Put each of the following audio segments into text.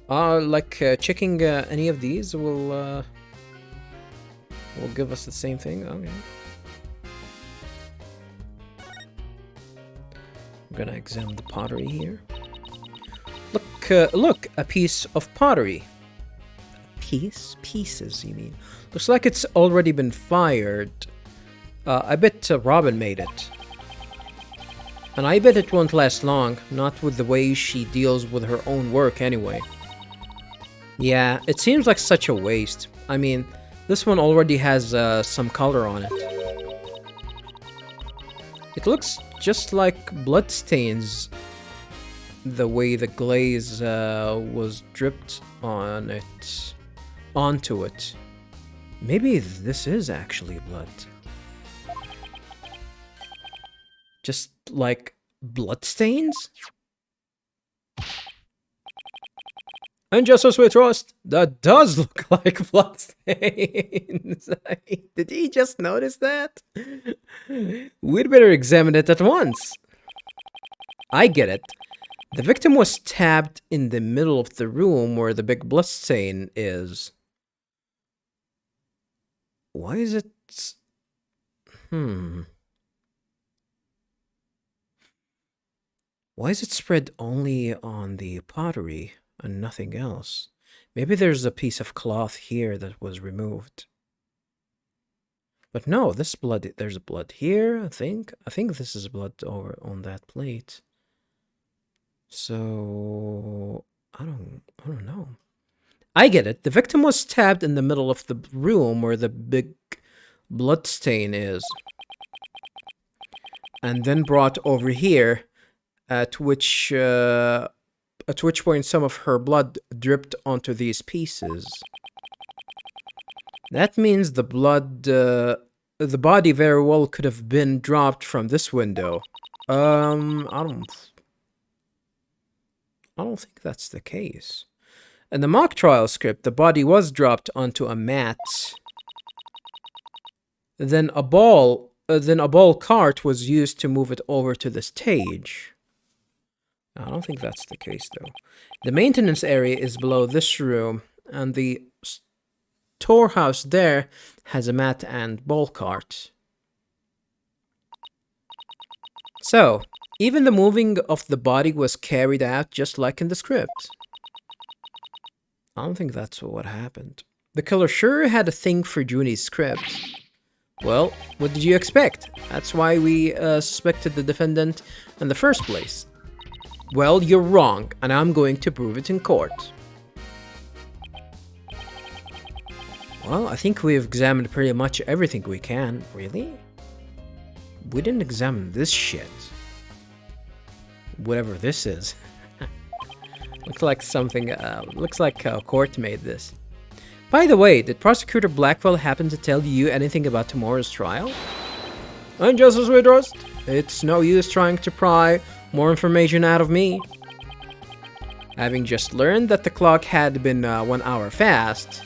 Checking any of these will give us the same thing. Okay. I'm gonna examine the pottery here. Look, a piece of pottery. Pieces, you mean? Looks like it's already been fired. I bet Robin made it. And I bet it won't last long, not with the way she deals with her own work anyway. Yeah, it seems like such a waste. I mean, this one already has some color on it. It looks just like bloodstains, the way the glaze was dripped onto it. Maybe this is actually blood. Just like bloodstains? Unjustly, we trust. That does look like bloodstains. Did he just notice that? We'd better examine it at once. I get it. The victim was stabbed in the middle of the room where the big bloodstain is. Why is it... Why is it spread only on the pottery and nothing else? Maybe there's a piece of cloth here that was removed. But no, this blood, there's blood here, I think. I think this is blood over on that plate. So I don't know. I get it. The victim was stabbed in the middle of the room where the big blood stain is. And then brought over here, at which point some of her blood dripped onto these pieces. That means the body very well could have been dropped from this window. I don't think that's the case. In the mock trial script, the body was dropped onto a mat. Then a ball cart was used to move it over to the stage. I don't think that's the case, though. The maintenance area is below this room, and the storehouse there has a mat and ball cart. So, even the moving of the body was carried out just like in the script. I don't think that's what happened. The killer sure had a thing for Junie's script. Well, what did you expect? That's why we suspected the defendant in the first place. Well, you're wrong, and I'm going to prove it in court. Well, I think we've examined pretty much everything we can. Really? We didn't examine this shit. Whatever this is. Looks like something, looks like a court made this. By the way, did Prosecutor Blackwell happen to tell you anything about tomorrow's trial? And just as we trust, it's no use trying to pry more information out of me. Having just learned that the clock had been 1 hour fast,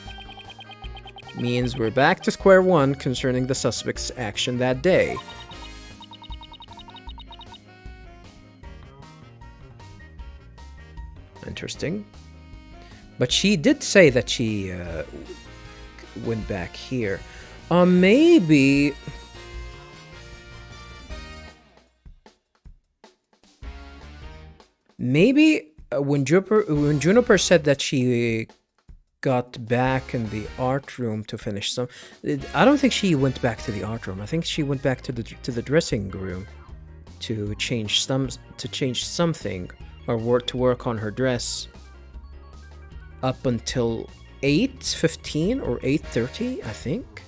means we're back to square one concerning the suspect's action that day. Interesting. But she did say that she went back here. Maybe... Maybe when Juniper said that she got back in the art room to finish some... I don't think she went back to the art room. I think she went back to the dressing room to change something, or to work on her dress up until 8:15 or 8:30, I think.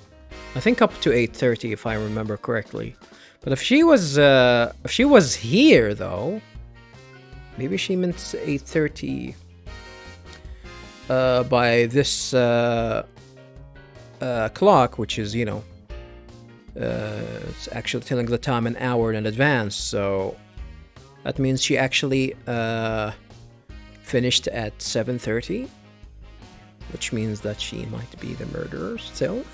I think up to 8:30 if I remember correctly. But if she was here though, maybe she meant 8:30 by this clock, which is, you know, it's actually telling the time an hour in advance, so that means she actually finished at 7:30, which means that she might be the murderer still.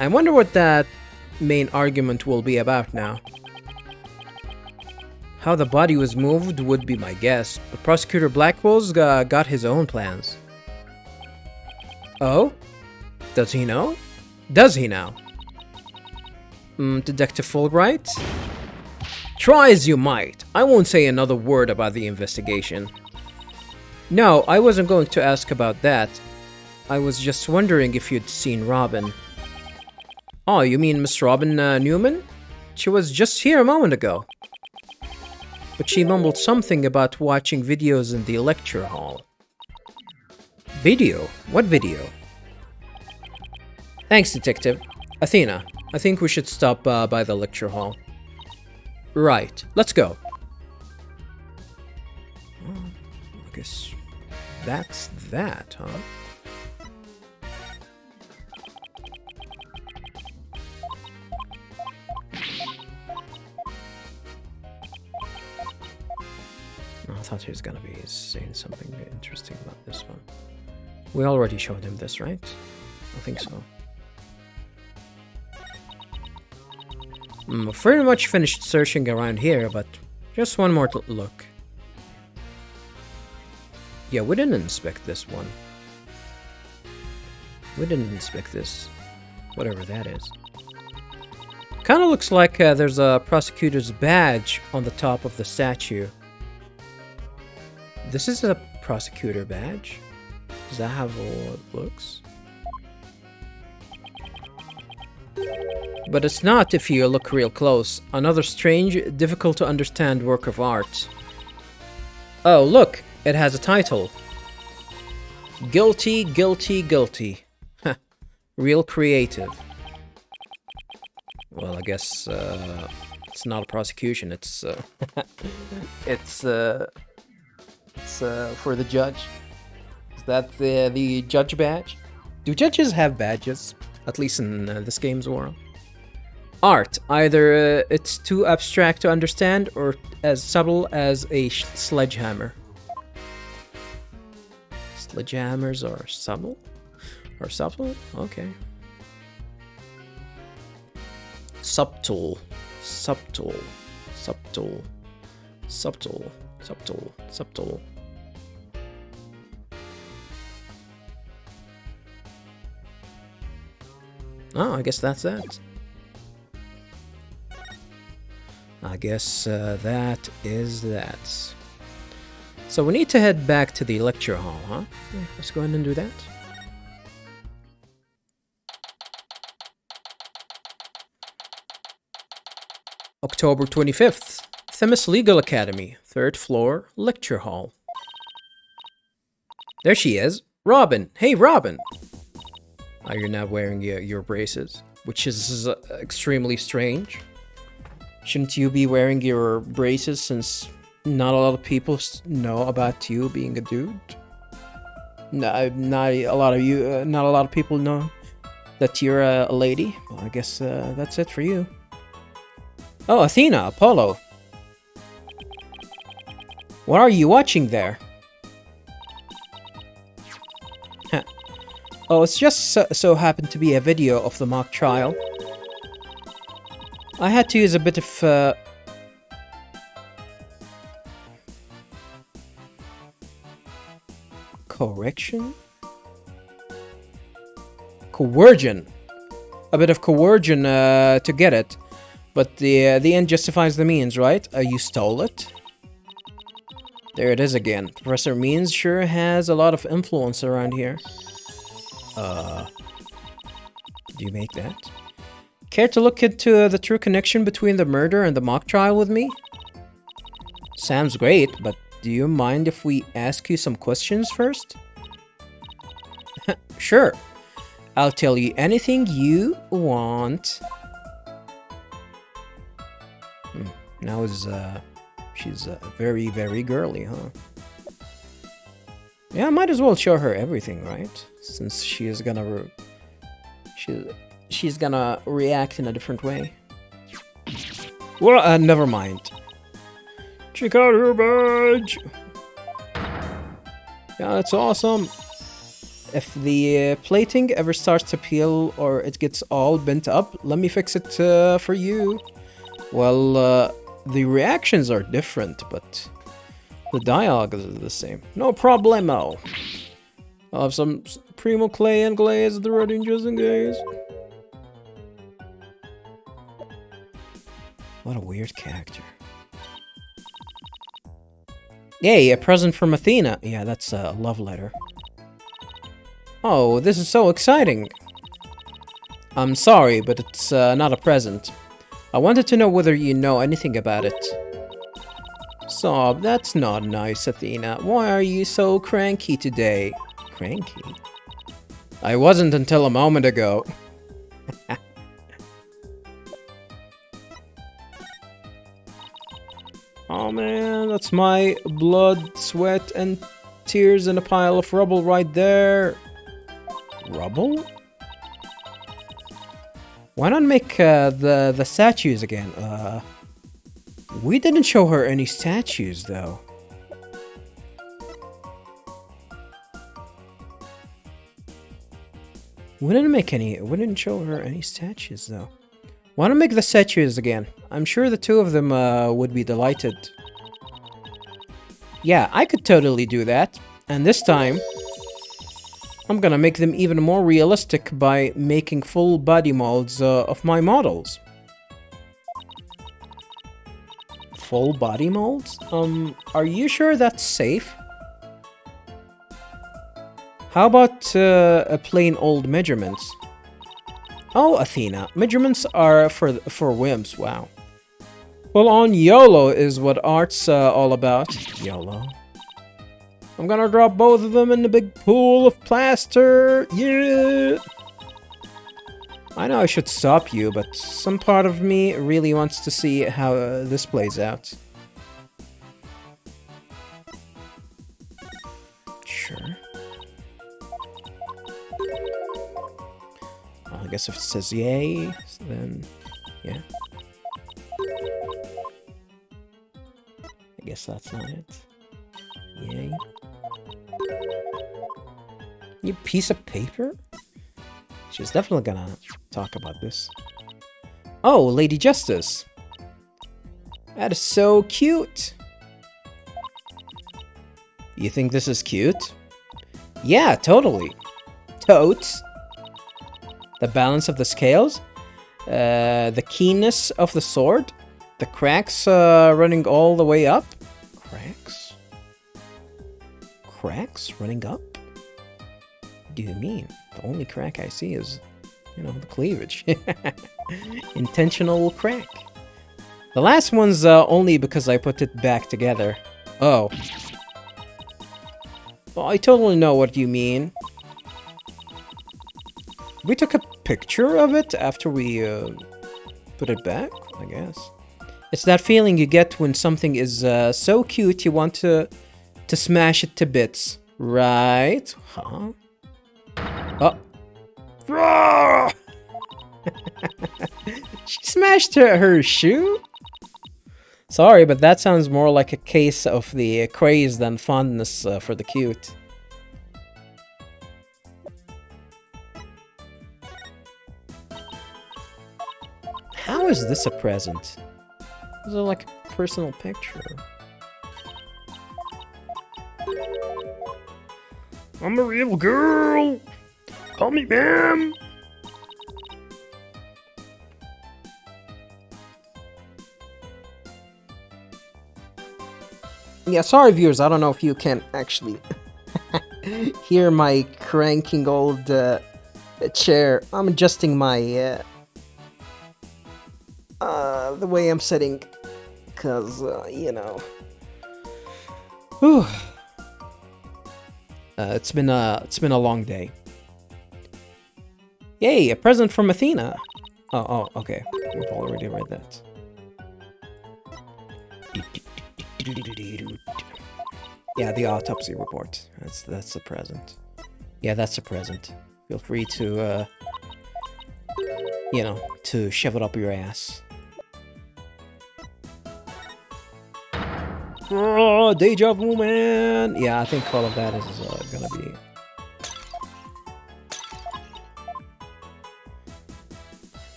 I wonder what that main argument will be about now. How the body was moved would be my guess, but Prosecutor Blackwell's got his own plans. Oh? Does he know? Does he now? Detective Fulbright? Try as you might, I won't say another word about the investigation. No, I wasn't going to ask about that. I was just wondering if you'd seen Robin. Oh, you mean Miss Robin Newman? She was just here a moment ago. But she mumbled something about watching videos in the lecture hall. Video? What video? Thanks, Detective. Athena, I think we should stop by the lecture hall. Right, let's go. Well, I guess that's that, huh? I thought he was gonna be saying something interesting about this one. We already showed him this, right? I think so. Pretty much finished searching around here, but just one more look. Yeah, we didn't inspect this one. We didn't inspect this. Whatever that is. Kinda looks like there's a prosecutor's badge on the top of the statue. This is a prosecutor badge? Does that have all it looks? But it's not if you look real close. Another strange, difficult to understand work of art. Oh, look! It has a title. Guilty, guilty, guilty. Real creative. Well, I guess it's not a prosecution. It's it's for the judge. Is that the judge badge? Do judges have badges? At least in this game's world. Art. Either it's too abstract to understand or as subtle as a sledgehammer. Sledgehammers are subtle? Or subtle? Okay. Subtle. Subtle. Subtle. Subtle. Subtle. Subtle. Oh, I guess that's that. I guess that is that. So we need to head back to the lecture hall, huh? Yeah, let's go ahead and do that. October 25th, Themis Legal Academy, 3rd floor, lecture hall. There she is. Robin. Hey, Robin. Oh, you're not wearing your braces, which is extremely strange. Shouldn't you be wearing your braces since not a lot of people know about you being a dude? No, not a lot of people know that you're a lady. Well, I guess that's it for you. Oh, Athena, Apollo. What are you watching there? Oh, it's just so happened to be a video of the mock trial. I had to use a bit of coercion? Coercion. A bit of coercion to get it. But the end justifies the means, right? You stole it? There it is again. Professor Means sure has a lot of influence around here. Do you make that? Care to look into the true connection between the murder and the mock trial with me? Sounds great, but do you mind if we ask you some questions first? Sure. I'll tell you anything you want. Now she's very, very girly, huh? Yeah, I might as well show her everything, right? Since she is gonna she's gonna react in a different way. Well, never mind. Check out her badge. Yeah, that's awesome. If the plating ever starts to peel or it gets all bent up, let me fix it for you. Well, The reactions are different, but the dialogue is the same. No problemo. I'll have some primo clay and glaze at the ready just in case. What a weird character. Yay, a present from Athena. Yeah, that's a love letter. Oh, this is so exciting. I'm sorry, but it's not a present. I wanted to know whether you know anything about it. Sob, that's not nice, Athena. Why are you so cranky today? Cranky? I wasn't until a moment ago. Oh man, that's my blood, sweat, and tears in a pile of rubble right there. Rubble? Why not make the statues again? We didn't show her any statues though. We didn't show her any statues though. Why not make the statues again? I'm sure the two of them would be delighted. Yeah, I could totally do that. And this time, I'm gonna make them even more realistic by making full body molds of my models. Full body molds? Are you sure that's safe? How about plain old measurements? Oh, Athena, measurements are for wimps, wow. Well, on YOLO is what art's all about. YOLO. I'm gonna drop both of them in the big pool of plaster. Yeah! I know I should stop you, but some part of me really wants to see how this plays out. Sure. Well, I guess if it says yay, then yeah. I guess that's not it. Yay. You piece of paper? She's definitely gonna talk about this. Oh, Lady Justice. That is so cute. You think this is cute? Yeah, totally. Totes. The balance of the scales. The keenness of the sword. The cracks running all the way up. Cracks? Cracks running up? What do you mean? The only crack I see is, you know, the cleavage. Intentional crack. The last one's only because I put it back together. Oh. Well, I totally know what you mean. We took a picture of it after we put it back, I guess. It's that feeling you get when something is so cute you want to smash it to bits. Right? Huh? Oh. She smashed her shoe? Sorry, but that sounds more like a case of the craze than fondness for the cute. How is this a present? This is like a personal picture. I'm a real girl! Call me ma'am! Yeah, sorry viewers, I don't know if you can actually hear my cranking old chair. I'm adjusting my the way I'm sitting, cause you know. Whew. It's been a long day. Yay, a present from Athena. Oh, okay. We've already read that. Yeah, the autopsy report. That's the present. Yeah, that's a present. Feel free to you know, to shove it up your ass. Oh, deja vu, man! Yeah, I think all of that is gonna be...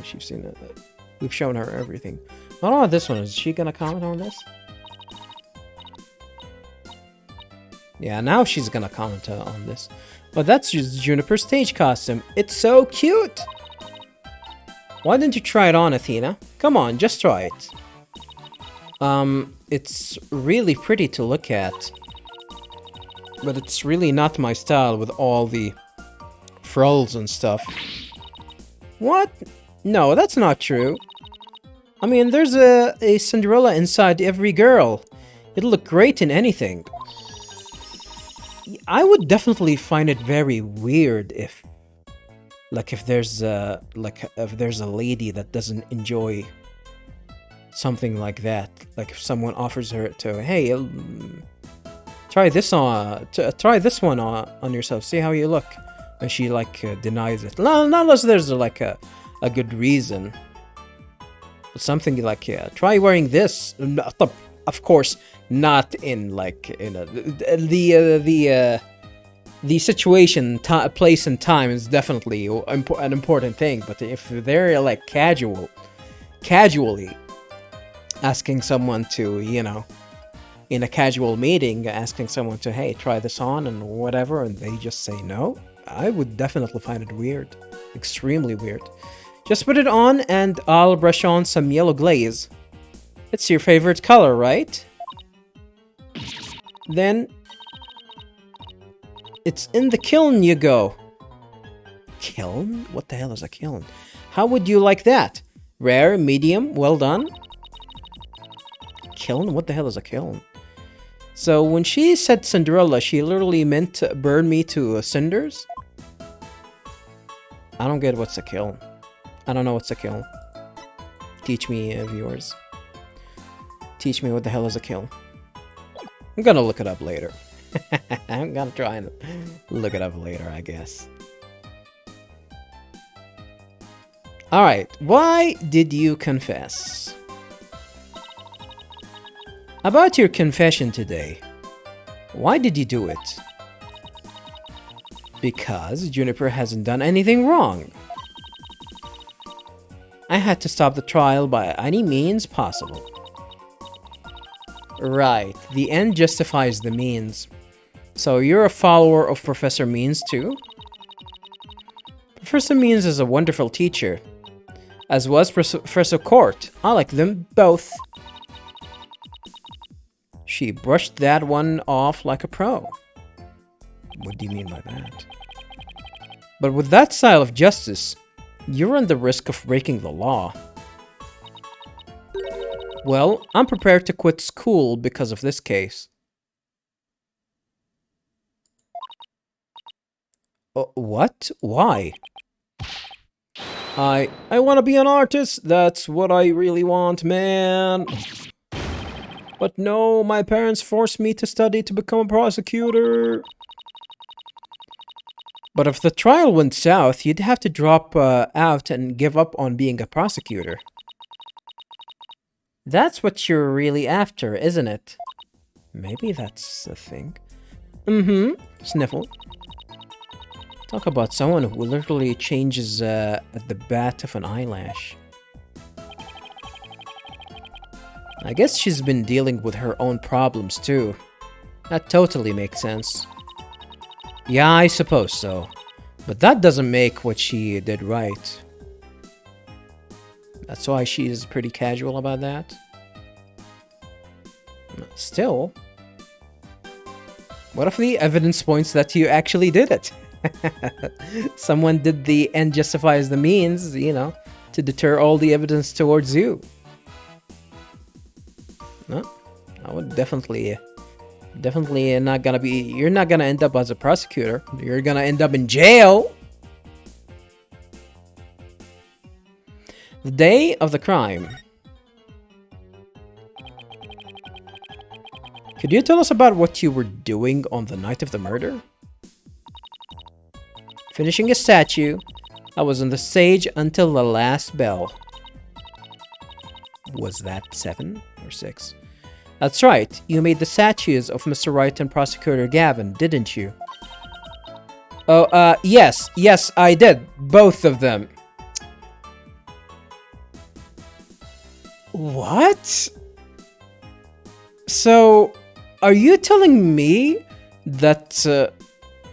she's seen it. We've shown her everything. What about this one? Is she gonna comment on this? Yeah, now she's gonna comment on this. But that's just Juniper's stage costume. It's so cute! Why didn't you try it on, Athena? Come on, just try it. It's really pretty to look at. But it's really not my style with all the frills and stuff. What? No, that's not true. I mean, there's a Cinderella inside every girl. It'll look great in anything. I would definitely find it very weird if there's a lady that doesn't enjoy something like that. Like if someone offers her to, hey, try this one on yourself, see how you look, and she denies it. Not unless there's a good reason. But something like, yeah, try wearing this. Of course, not in the situation, place, and time is definitely an important thing. But if they're casually asking someone to, in a casual meeting, asking someone to, hey, try this on and whatever, and they just say no, I would definitely find it weird, extremely weird. Just put it on, and I'll brush on some yellow glaze. It's your favorite color, right? Then it's in the kiln you go. Kiln? What the hell is a kiln? How would you like that? Rare, medium, well done? Kiln? What the hell is a kiln? So when she said Cinderella, she literally meant to burn me to cinders? I don't get what's a kiln. I don't know what's a kiln. Teach me, viewers. Teach me what the hell is a kiln. I'm gonna look it up later. I'm gonna try and look it up later, I guess. Alright, why did you confess? About your confession today. Why did you do it? Because Juniper hasn't done anything wrong. I had to stop the trial by any means possible. Right, the end justifies the means. So you're a follower of Professor Means too? Professor Means is a wonderful teacher. As was Professor Court. I like them both. She brushed that one off like a pro. What do you mean by that? But with that style of justice, you run the risk of breaking the law. Well, I'm prepared to quit school because of this case. What? Why? I want to be an artist. That's what I really want, man. But no, my parents forced me to study to become a prosecutor. But if the trial went south, you'd have to drop out and give up on being a prosecutor. That's what you're really after, isn't it? Maybe that's a thing. Mm-hmm. Sniffle. Talk about someone who literally changes at the bat of an eyelash. I guess she's been dealing with her own problems too. That totally makes sense. Yeah, I suppose so. But that doesn't make what she did right. That's why she's pretty casual about that. Still, what if the evidence points that you actually did it? Someone did the end justifies the means, to deter all the evidence towards you. No, I would definitely not gonna be. You're not gonna end up as a prosecutor. You're gonna end up in jail. The day of the crime. Could you tell us about what you were doing on the night of the murder? Finishing a statue. I was on the stage until the last bell. Was that 7 or 6? That's right. You made the statues of Mr. Wright and Prosecutor Gavin, didn't you? Oh, yes. Yes, I did. Both of them. What? So, are you telling me that...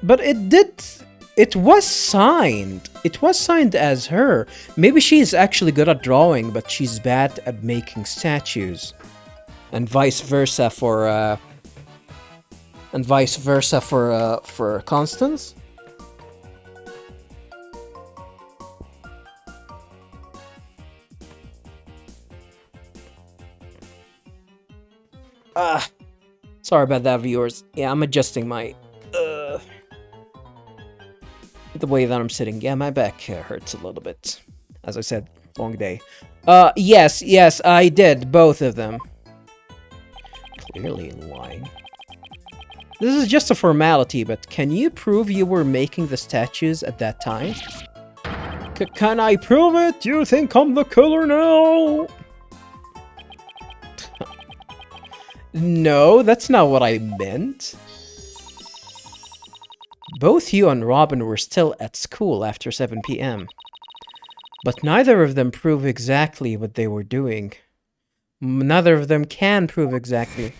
but it was signed. It was signed as her. Maybe she's actually good at drawing, but she's bad at making statues. And vice versa for Constance. Sorry about that, viewers. Yeah, I'm adjusting my the way that I'm sitting. Yeah, my back hurts a little bit. As I said, long day. Yes, I did both of them. Clearly lying. This is just a formality, but can you prove you were making the statues at that time? Can I prove it? You think I'm the killer now? No, that's not what I meant. Both you and Robin were still at school after 7 p.m. But neither of them prove exactly what they were doing. Neither of them can prove exactly.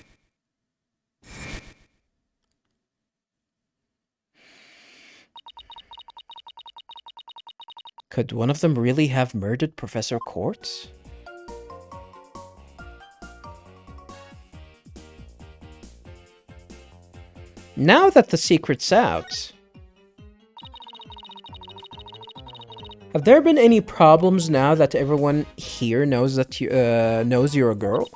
Could one of them really have murdered Professor Quartz? Now that the secret's out, have there been any problems now that everyone here knows that knows you're a girl?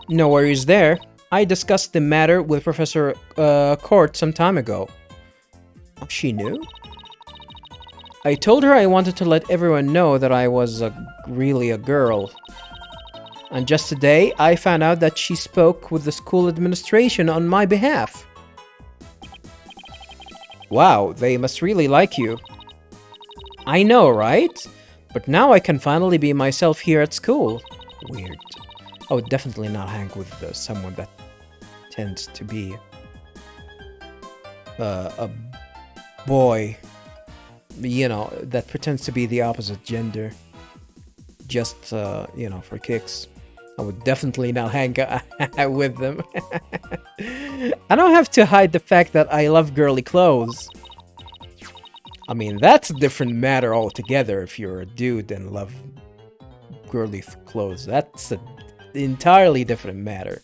No worries there. I discussed the matter with Professor Court some time ago. She knew? I told her I wanted to let everyone know that I was really a girl. And just today, I found out that she spoke with the school administration on my behalf. Wow, they must really like you. I know, right? But now I can finally be myself here at school. Weird. I would definitely not hang with someone that tends to be a boy. You know, that pretends to be the opposite gender. Just, you know, for kicks. I would definitely not hang out with them. I don't have to hide the fact that I love girly clothes. I mean, that's a different matter altogether if you're a dude and love girly clothes. That's an entirely different matter.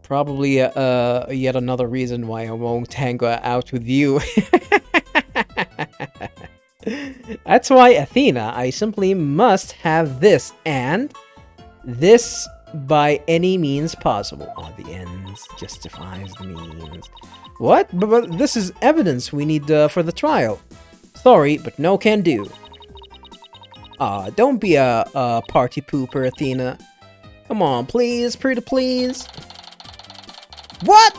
Probably yet another reason why I won't hang out with you. That's why, Athena, I simply must have this, and this by any means possible. Oh, the ends justifies the means. What? But this is evidence we need for the trial. Sorry, but no can do. Don't be a party pooper, Athena. Come on, please, pretty please. What?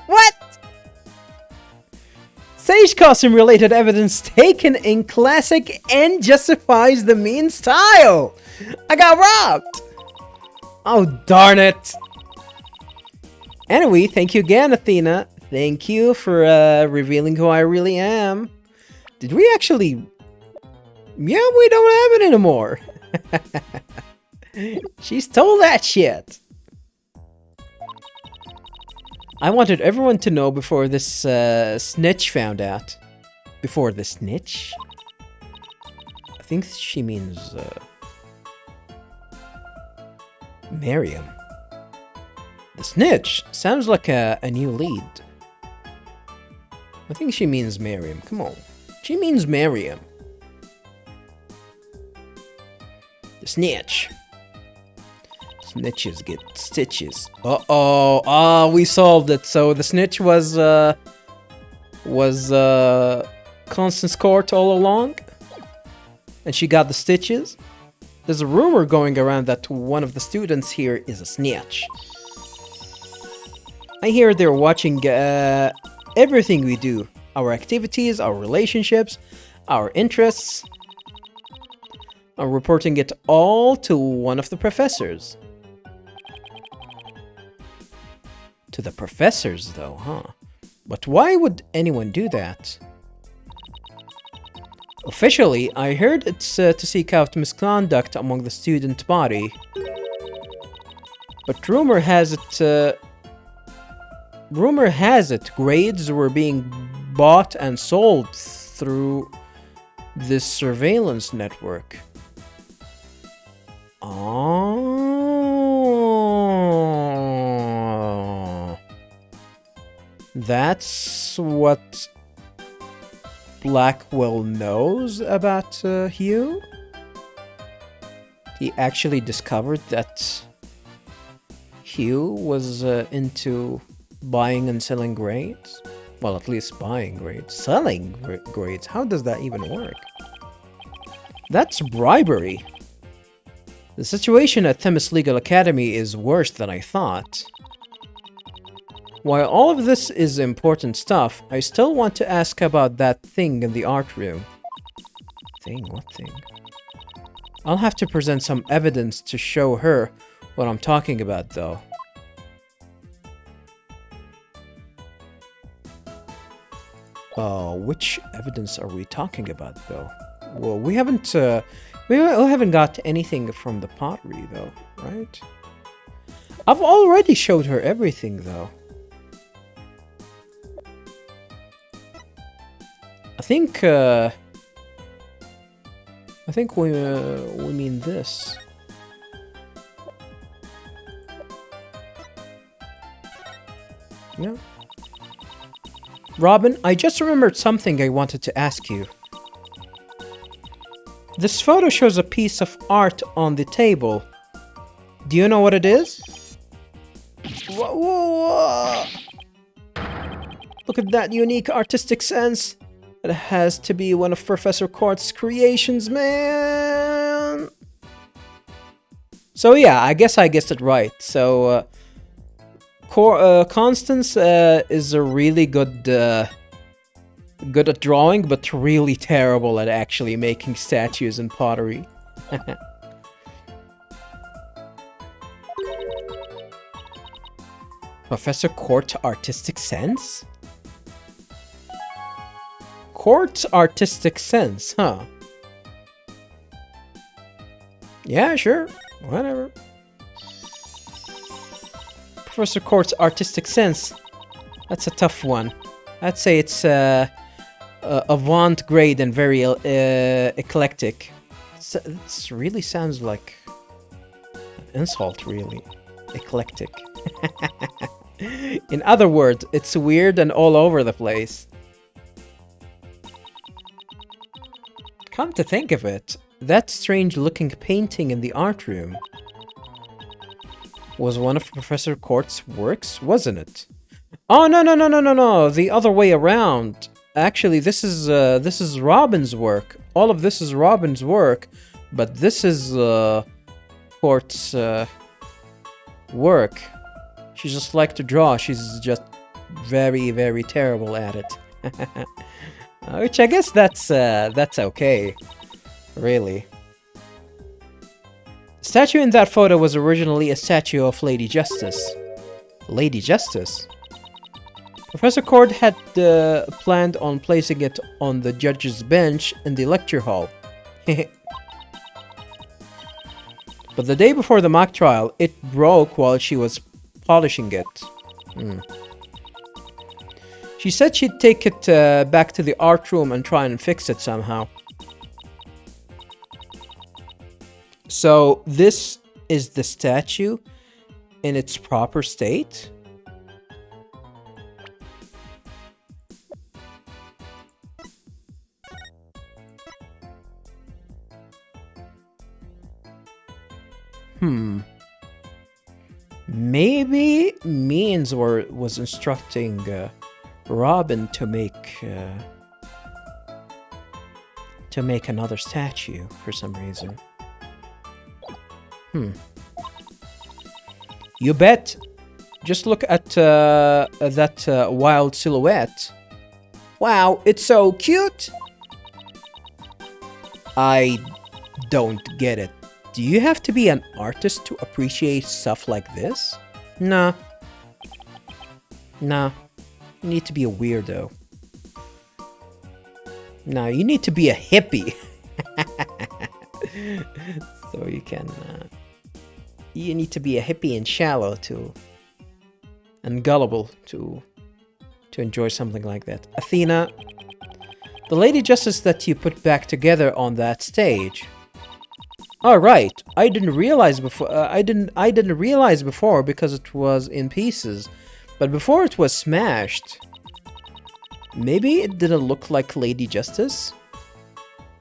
What? Sage costume related evidence taken in classic and justifies the mean style. I got robbed. Oh, darn it. Anyway, thank you again, Athena. Thank you for revealing who I really am. Did we actually... Yeah, we don't have it anymore. She stole that shit. I wanted everyone to know before this snitch found out. Before the snitch? I think she means Miriam. The snitch sounds like a new lead. I think she means Miriam. Come on. She means Miriam. The snitch. Snitches get stitches. Uh-oh. Ah, we solved it. So the snitch was Constance Court all along? And she got the stitches? There's a rumor going around that one of the students here is a snitch. I hear they're watching everything we do. Our activities, our relationships, our interests. I'm reporting it all to one of the professors. To the professors, though, huh? But why would anyone do that? Officially, I heard it's to seek out misconduct among the student body. But rumor has it grades were being bought and sold through this surveillance network. Oh. That's what Blackwell knows about Hugh? He actually discovered that Hugh was into buying and selling grades? Well, at least buying grades. Selling grades? How does that even work? That's bribery. The situation at Themis Legal Academy is worse than I thought. While all of this is important stuff, I still want to ask about that thing in the art room. Thing? What thing? I'll have to present some evidence to show her what I'm talking about, though. Which evidence are we talking about, though? Well, we haven't got anything from the pottery, though, right? I've already showed her everything, though. I think we mean this. Yeah. Robin, I just remembered something I wanted to ask you. This photo shows a piece of art on the table. Do you know what it is? Whoa. Look at that unique artistic sense. It has to be one of Professor Court's creations, man. So yeah, I guess I guessed it right. So Constance is a really good at drawing, but really terrible at actually making statues and pottery. Professor Court's artistic sense? Court's artistic sense, huh? Yeah, sure. Whatever. Professor Court's artistic sense. That's a tough one. I'd say it's avant-garde and very eclectic. It really sounds like an insult, really. Eclectic. In other words, it's weird and all over the place. Come to think of it, that strange-looking painting in the art room was one of Professor Court's works, wasn't it? Oh, no, the other way around. Actually, this is Robin's work. All of this is Robin's work, but this is Court's work. She just likes to draw. She's just very, very terrible at it. Which I guess that's okay, really. The statue in that photo was originally a statue of Lady Justice. Lady Justice? Professor Court had planned on placing it on the judge's bench in the lecture hall. But the day before the mock trial, it broke while she was polishing it. She said she'd take it back to the art room and try and fix it somehow. So this is the statue in its proper state? Maybe Means was instructing Robin to make another statue for some reason. You bet. Just look at that wild silhouette. Wow, it's so cute. I don't get it. Do you have to be an artist to appreciate stuff like this? Nah. You need to be a weirdo. No, you need to be a hippie. So you can... you need to be a hippie and shallow to... and gullible to enjoy something like that. Athena, the Lady Justice that you put back together on that stage. Oh, right. I didn't realize before. I didn't realize before because it was in pieces, but before it was smashed. Maybe it didn't look like Lady Justice,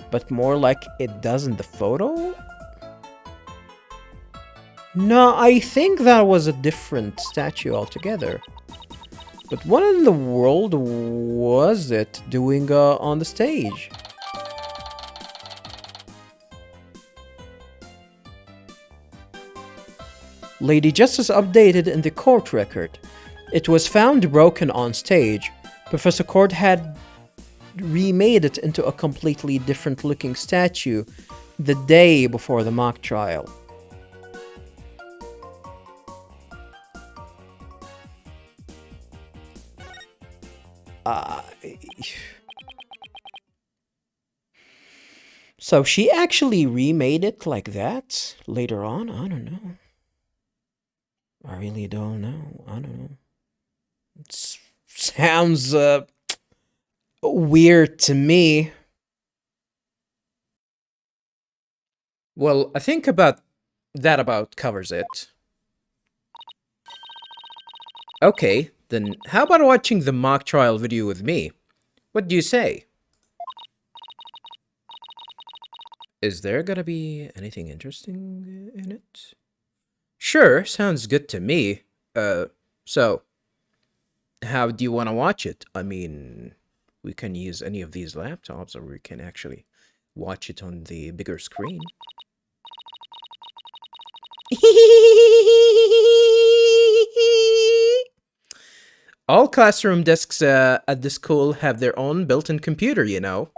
but more like it does in the photo. No, I think that was a different statue altogether. But what in the world was it doing on the stage? Lady Justice updated in the court record. It was found broken on stage. Professor Court had remade it into a completely different looking statue the day before the mock trial. So she actually remade it like that later on? I don't know. I really don't know. I don't know. It sounds weird to me. Well, I think about covers it. Okay, then how about watching the mock trial video with me? What do you say? Is there gonna be anything interesting in it? Sure, sounds good to me. So, how do you want to watch it? I mean, we can use any of these laptops, or we can actually watch it on the bigger screen. All classroom desks at the school have their own built-in computer, you know.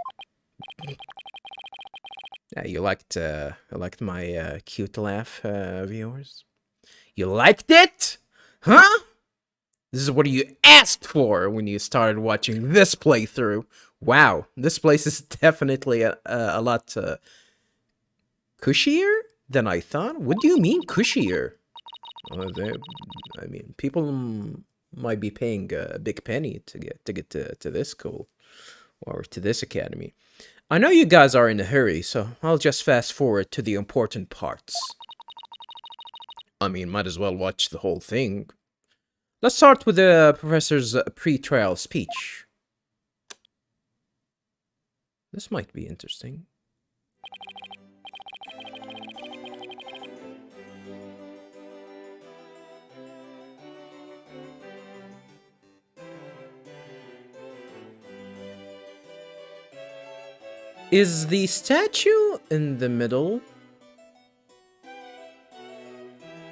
Yeah, you liked my cute laugh, viewers? You liked it? Huh? This is what you asked for when you started watching this playthrough. Wow, this place is definitely a lot cushier than I thought. What do you mean cushier? I mean, people might be paying a big penny to get to this school or to this academy. I know you guys are in a hurry, so I'll just fast forward to the important parts. I mean, might as well watch the whole thing. Let's start with the professor's pre-trial speech. This might be interesting. Is the statue in the middle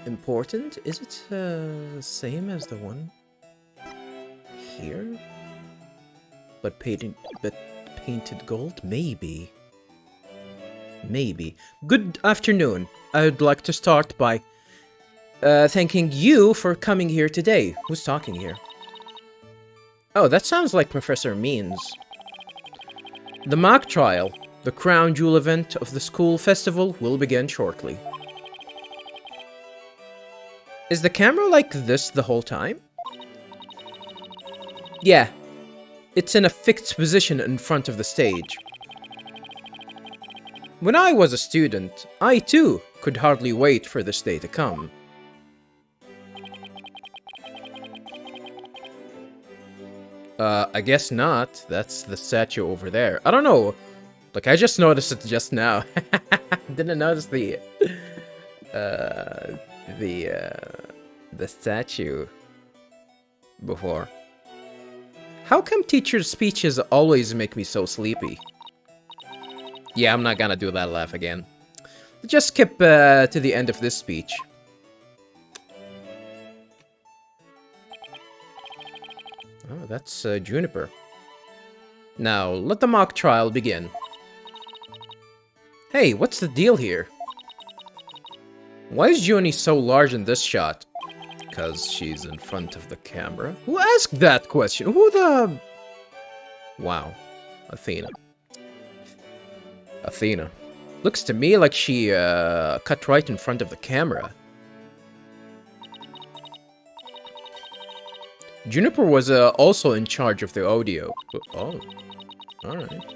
important? Is it same as the one here? But painted gold? Maybe. Maybe. Good afternoon. I'd like to start by thanking you for coming here today. Who's talking here? Oh, that sounds like Professor Means. The mock trial, the crown jewel event of the school festival, will begin shortly. Is the camera like this the whole time? Yeah. It's in a fixed position in front of the stage. When I was a student, I too could hardly wait for this day to come. I guess not. That's the statue over there. I don't know. Like, I just noticed it just now. Didn't notice the statue before. How come teachers' speeches always make me so sleepy? Yeah, I'm not gonna do that laugh again. Just skip to the end of this speech. Oh, that's Juniper. Now, let the mock trial begin. Hey, what's the deal here? Why is Juni so large in this shot? Because she's in front of the camera. Who asked that question? Who the... Wow. Athena. Athena. Looks to me like she cut right in front of the camera. Juniper was also in charge of the audio. Oh. Alright.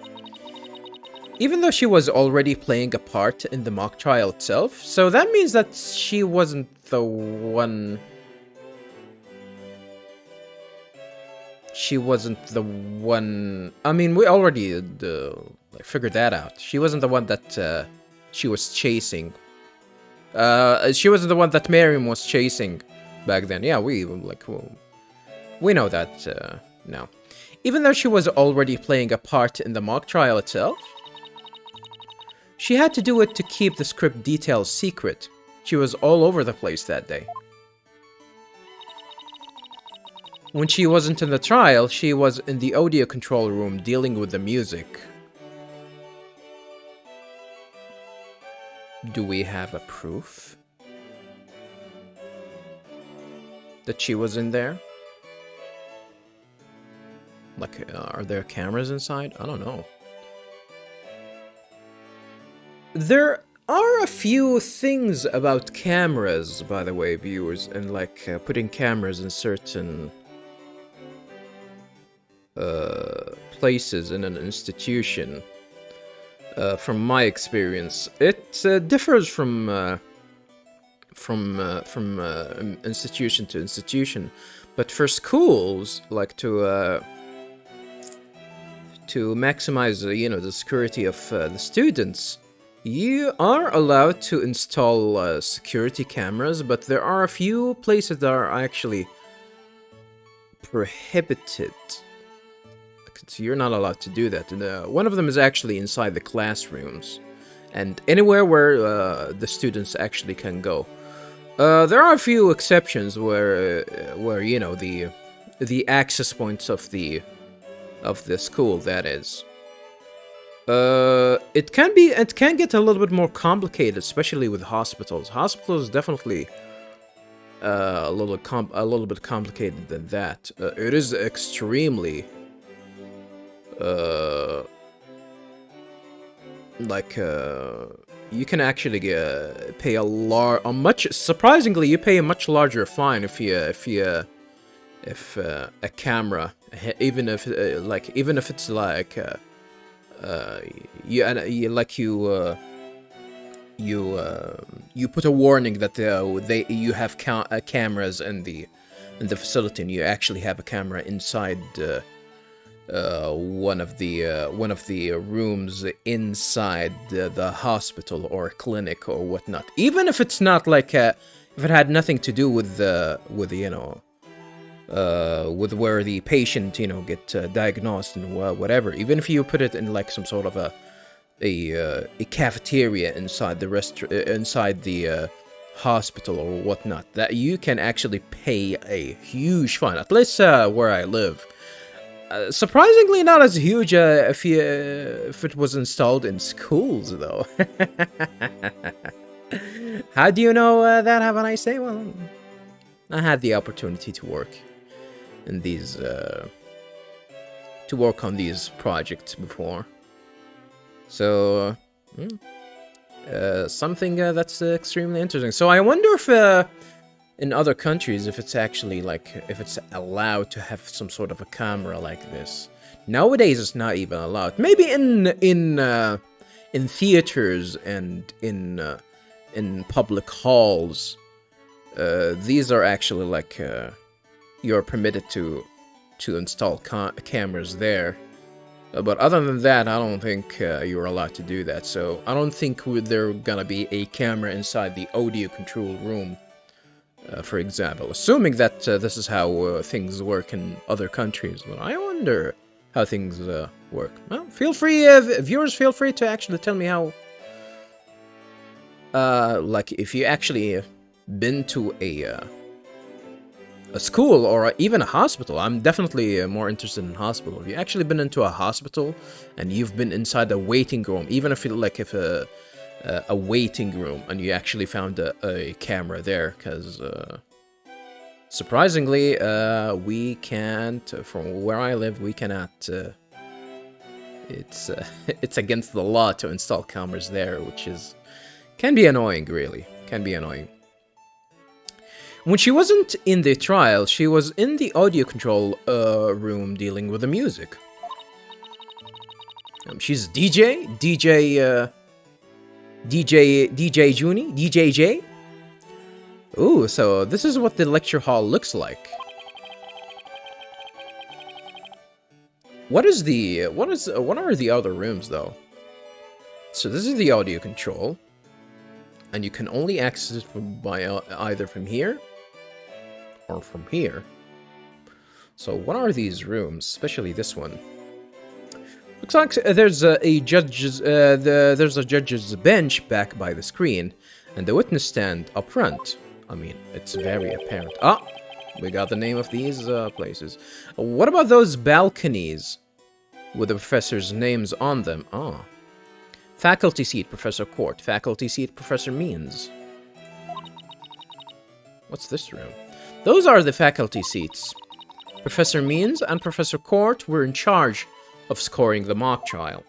Even though she was already playing a part in the mock trial itself, so that means that she wasn't the one... She wasn't the one... I mean, we already figured that out. She wasn't the one that she was chasing. She wasn't the one that Miriam was chasing back then. Yeah, we know that now. Even though she was already playing a part in the mock trial itself, she had to do it to keep the script details secret. She was all over the place that day. When she wasn't in the trial, she was in the audio control room dealing with the music. Do we have a proof that she was in there? Like, are there cameras inside? I don't know. There are a few things about cameras, by the way, viewers, and like putting cameras in certain places in an institution. From my experience, it differs from institution to institution. But for schools, like to maximize, the security of the students, you are allowed to install security cameras, but there are a few places that are actually prohibited. So you're not allowed to do that. One of them is actually inside the classrooms, and anywhere where the students actually can go. There are a few exceptions where the access points of the school, that is. It can get a little bit more complicated, especially with hospitals. Hospitals definitely a little bit complicated than that. It is extremely you can actually pay surprisingly, you pay a much larger fine if a camera, even if it's like you put a warning that you have cameras in the facility, and you actually have a camera inside one of the rooms inside the hospital or clinic or whatnot. Even if it's not like if it had nothing to do with with where the patient get diagnosed and whatever. Even if you put it in like some sort of a cafeteria inside the hospital or whatnot, that you can actually pay a huge fine. At least where I live. Surprisingly, not as huge if it was installed in schools, though. How do you know that? Have a nice day. Well, I had the opportunity to work in these, to work on these projects before. So, something that's extremely interesting. So I wonder if in other countries, if it's actually if it's allowed to have some sort of a camera like this. Nowadays, it's not even allowed. Maybe in theaters and in public halls, these are actually you're permitted to install cameras there. But other than that, I don't think you're allowed to do that. So I don't think there gonna be a camera inside the audio control room. For example, assuming that this is how things work in other countries. But I wonder how things work. Well, feel free, viewers, feel free to actually tell me how, if you actually been to a school or even a hospital. I'm definitely more interested in hospital. Have you actually been into a hospital and you've been inside a waiting room, even if a waiting room, and you actually found a camera there? Because Surprisingly, we can't, from where I live, we cannot, it's against the law to install cameras there, which can be annoying, really. Can be annoying. When she wasn't in the trial, she was in the audio control room dealing with the music. She's DJ Junie, DJ J. Ooh, so this is what the lecture hall looks like. What are the other rooms though? So this is the audio control, and you can only access it by either from here or from here. So what are these rooms, especially this one? Looks like there's a judge's bench back by the screen, and the witness stand up front. I mean, it's very apparent. Ah, we got the name of these places. What about those balconies with the professors' names on them? Ah, faculty seat, Professor Court. Faculty seat, Professor Means. What's this room? Those are the faculty seats. Professor Means and Professor Court were in charge of scoring the mock trial.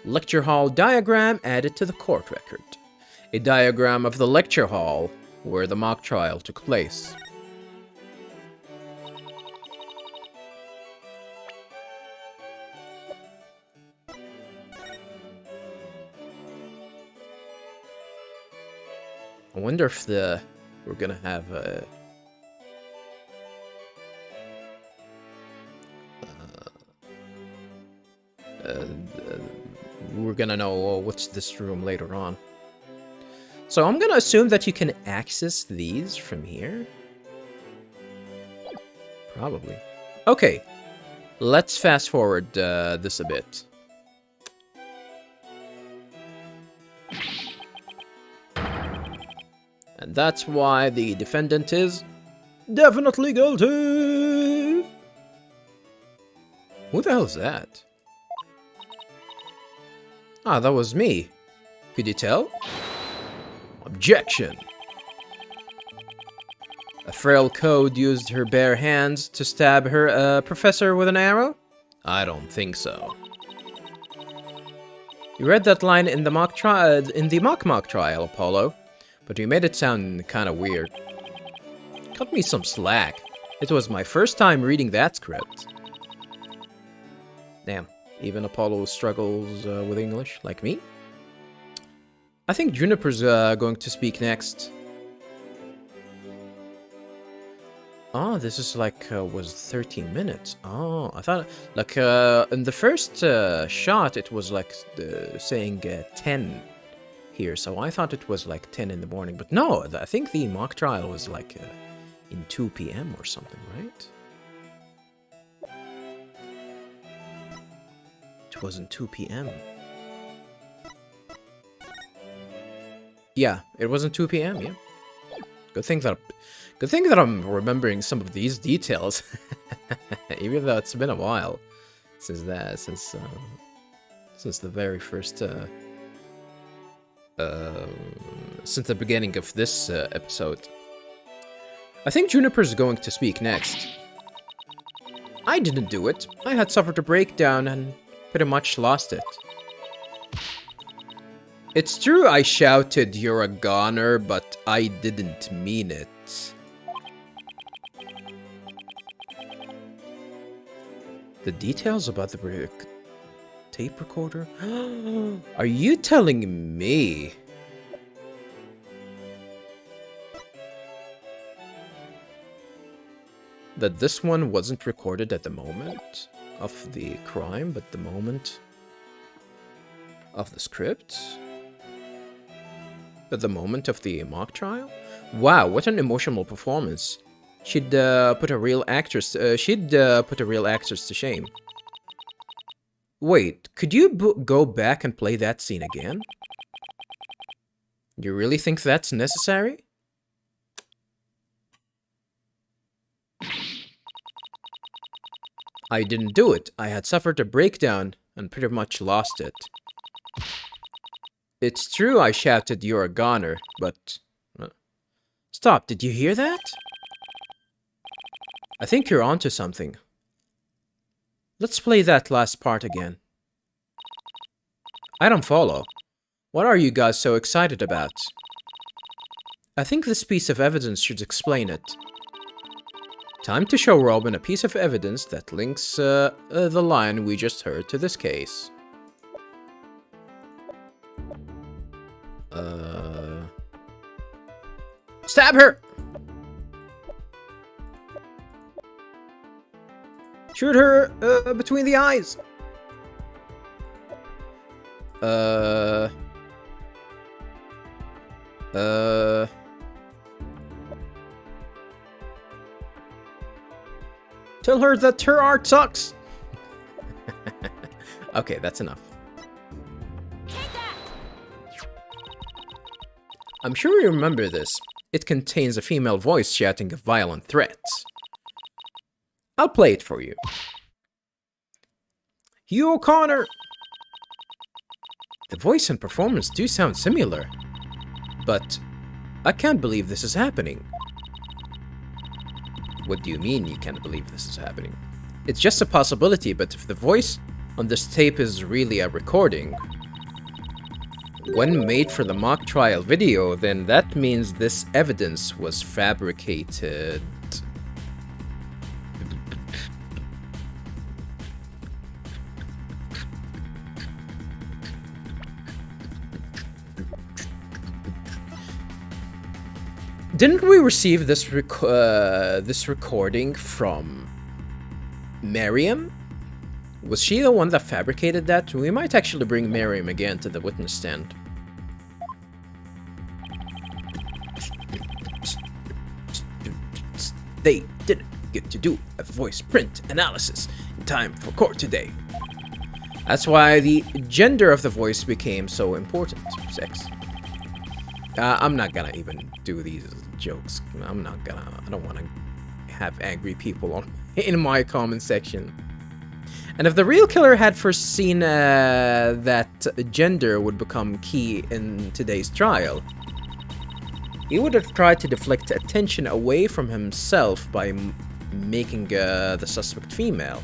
Lecture hall diagram added to the court record. A diagram of the lecture hall where the mock trial took place. I wonder if we're gonna have a we're gonna know what's this room later on. So I'm gonna assume that you can access these from here. Probably. Okay, let's fast forward this a bit. And that's why the defendant is definitely guilty. Who the hell is that? Ah, that was me. Could you tell? Objection. A frail code used her bare hands to stab her professor with an arrow? I don't think so. You read that line in the mock trial, mock trial, Apollo, but you made it sound kind of weird. Cut me some slack. It was my first time reading that script. Damn. Even Apollo struggles with English, like me. I think Juniper's going to speak next. Oh, this is like, was 13 minutes. Oh, I thought, like, in the first shot, it was like saying 10 here. So I thought it was like 10 in the morning. But no, I think the mock trial was like in 2 p.m. or something, right? It wasn't 2 p.m. Yeah, it wasn't 2 p.m. Yeah. Good thing that I'm remembering some of these details, even though it's been a while since the very first since the beginning of this episode. I think Juniper's going to speak next. I didn't do it. I had suffered a breakdown and pretty much lost it. It's true I shouted, "You're a goner," but I didn't mean it. The details about the tape recorder? Are you telling me? That this one wasn't recorded at the moment of the crime, but the moment of the script? At the moment of the mock trial? Wow, what an emotional performance. She'd put a real actress. Put a real actress to shame. Wait, could you go back and play that scene again? You really think that's necessary? I didn't do it. I had suffered a breakdown and pretty much lost it. It's true I shouted, "You're a goner," but Stop, did you hear that? I think you're onto something. Let's play that last part again. I don't follow. What are you guys so excited about? I think this piece of evidence should explain it. Time to show Robin a piece of evidence that links the line we just heard to this case. Stab her! Shoot her between the eyes! Tell her that her art sucks! Okay, that's enough. I'm sure you remember this. It contains a female voice shouting violent threats. I'll play it for you. Hugh O'Connor! The voice and performance do sound similar, but I can't believe this is happening. What do you mean you can't believe this is happening? It's just a possibility, but if the voice on this tape is really a recording, when made for the mock trial video, then that means this evidence was fabricated. Didn't we receive this recording from Miriam? Was she the one that fabricated that? We might actually bring Miriam again to the witness stand. They didn't get to do a voice print analysis in time for court today. That's why the gender of the voice became so important. Sex. I'm not gonna even do these jokes. I don't want to have angry people in my comment section. And if the real killer had foreseen that gender would become key in today's trial, he would have tried to deflect attention away from himself by making the suspect female.